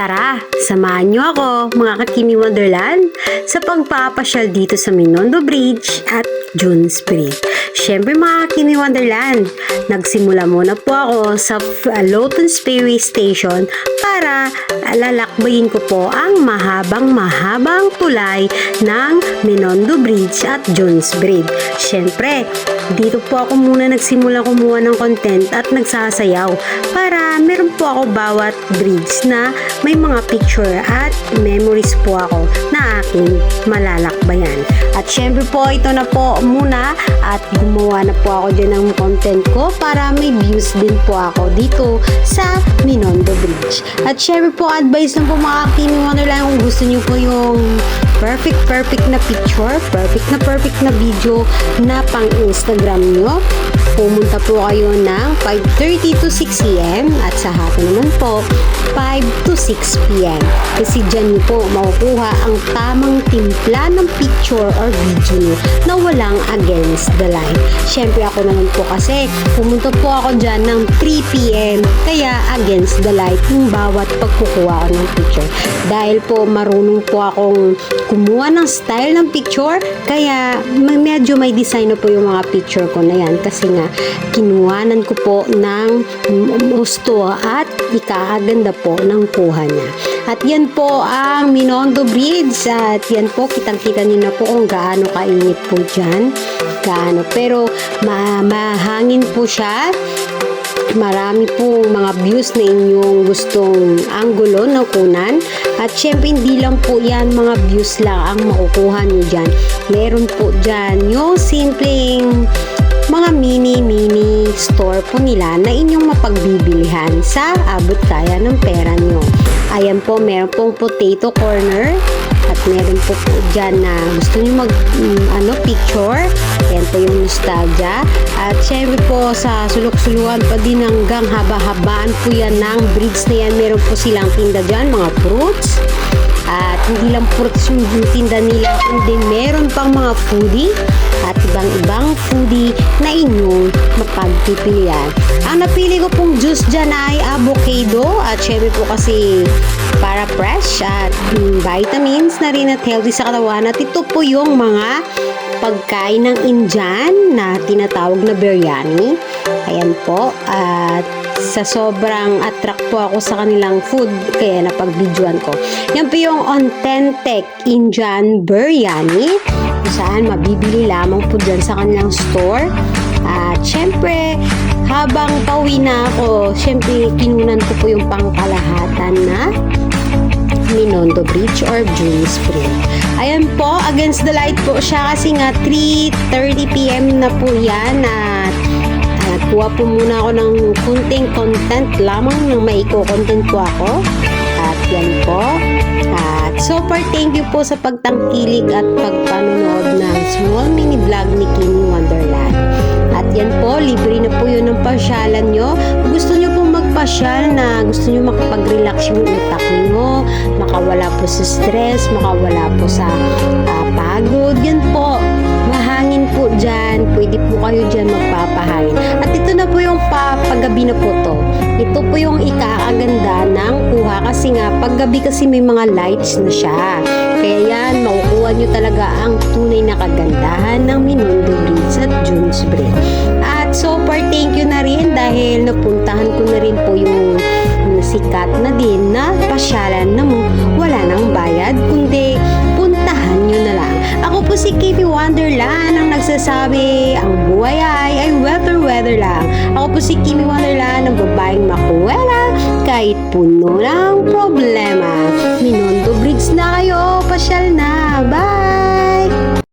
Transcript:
Tara, samahan niyo ako mga ka-Kimi Wonderland sa pagpapasyal dito sa Minondo Bridge at Junes Bridge. Siyempre mga ka-Kimi Wonderland, nagsimula muna po ako sa Loton Ferry Station para lalakbayin ko po ang mahabang tulay ng Minondo Bridge at Junes Bridge. Siyempre, dito po ako muna nagsimula kumuha ng content at nagsasayaw para meron po ako bawat bridge na may mga picture at memories po ako na aking malalakbayan. At syempre po, ito na po muna at gumawa na po ako dyan ng content ko para may views din po ako dito sa Minondo Bridge. At syempre po, advice lang po mga Kimi Wonderland kung gusto nyo po yung perfect na picture, perfect na video na pang Instagram nyo, pumunta po kayo ng 5:30 to 6 a.m. at sa hapon naman po 5 to 6 p.m. Kasi dyan nyo po makukuha ang tamang timpla ng picture or video nyo na walang against the light. Siyempre ako naman po kasi pumunta po ako dyan ng 3 p.m. kaya against the light yung bawat pagkukuha ko ng picture. Dahil po marunong po akong kumuha ng style ng picture kaya medyo may design na po yung mga picture ko na yan kasi nga kinuhanan ko po ng gusto at ikakaganda po ng kuha niya. At yan po ang Minondo Bridge at yan po kitang-kita niyo na po kung gaano kainit po dyan. Pero mahangin po siya. Marami pong mga views na inyong gustong anggulo na kunan. At syempre hindi lang po yan mga views lang ang makukuha nyo dyan. Meron po dyan yung simpleng mga mini store po nila na inyong mapagbibilihan sa abot kaya ng pera nyo. Ayan po, meron pong potato corner at meron po dyan na gusto nyo mag picture. Ayan po yung nostalgia. At syempre po sa sulok-suluan pa din hanggang haba-habaan po yan ng bridge na yan. Meron po silang tinda dyan, mga fruits. At hindi lang fruits yung tinda nila, kundi meron pang mga foodie at ibang foodie na inyong mapagpipilian. Ang napili ko pong juice dyan ay avocado at syempre po kasi para fresh at vitamins na rin at healthy sa katawan. At ito po yung mga pagkain ng Indian na tinatawag na biryani. Ayan po. At sa sobrang attract po ako sa kanilang food kaya napag-videoan ko. Yan po yung authentic Indian biryani kung saan mabibili lamang po dyan sa kanilang store. At syempre habang pauwi na ako, syempre kinunan ko po yung pangkalahatan na Minondo Bridge or Junes Bridge. Ayan po, against the light po siya kasi nga 3:30 p.m. na po yan at kuha po muna ako ng kunting content lamang nang maiko-content po ako. At yan po. At so far, thank you po sa pagtangkilik at pagpanonood ng small mini vlog ni Kimi Wonderland. At yan po, libre na po yun ng pasyalan nyo. Gusto nyo pong magpasyal na gusto nyo makapag-relax yung utak nyo, makawala po sa stress, makawala po sa pagod. Yan po, mahangin po dyan. Pwede po kayo dyan magpapahangin. At ito na po yung paggabi na po to. Ito po yung ikakaganda ng kuha kasi nga paggabi kasi may mga lights na siya. Kaya yan, makukuha nyo talaga ang tunay na kagandahan ng Minondo Bridge at Junes Bridge. At so far, thank you na rin dahil napuntahan ko na rin po yung sikat na din na pasyalan na wala nang bayad kundi puntahan nyo na lang. Ako po si Kimi Wonderland ang nagsasabi ang buhay ay weather lang. Ako po si Kimi Wonderland ang babaeng makuwela kahit puno ng problema.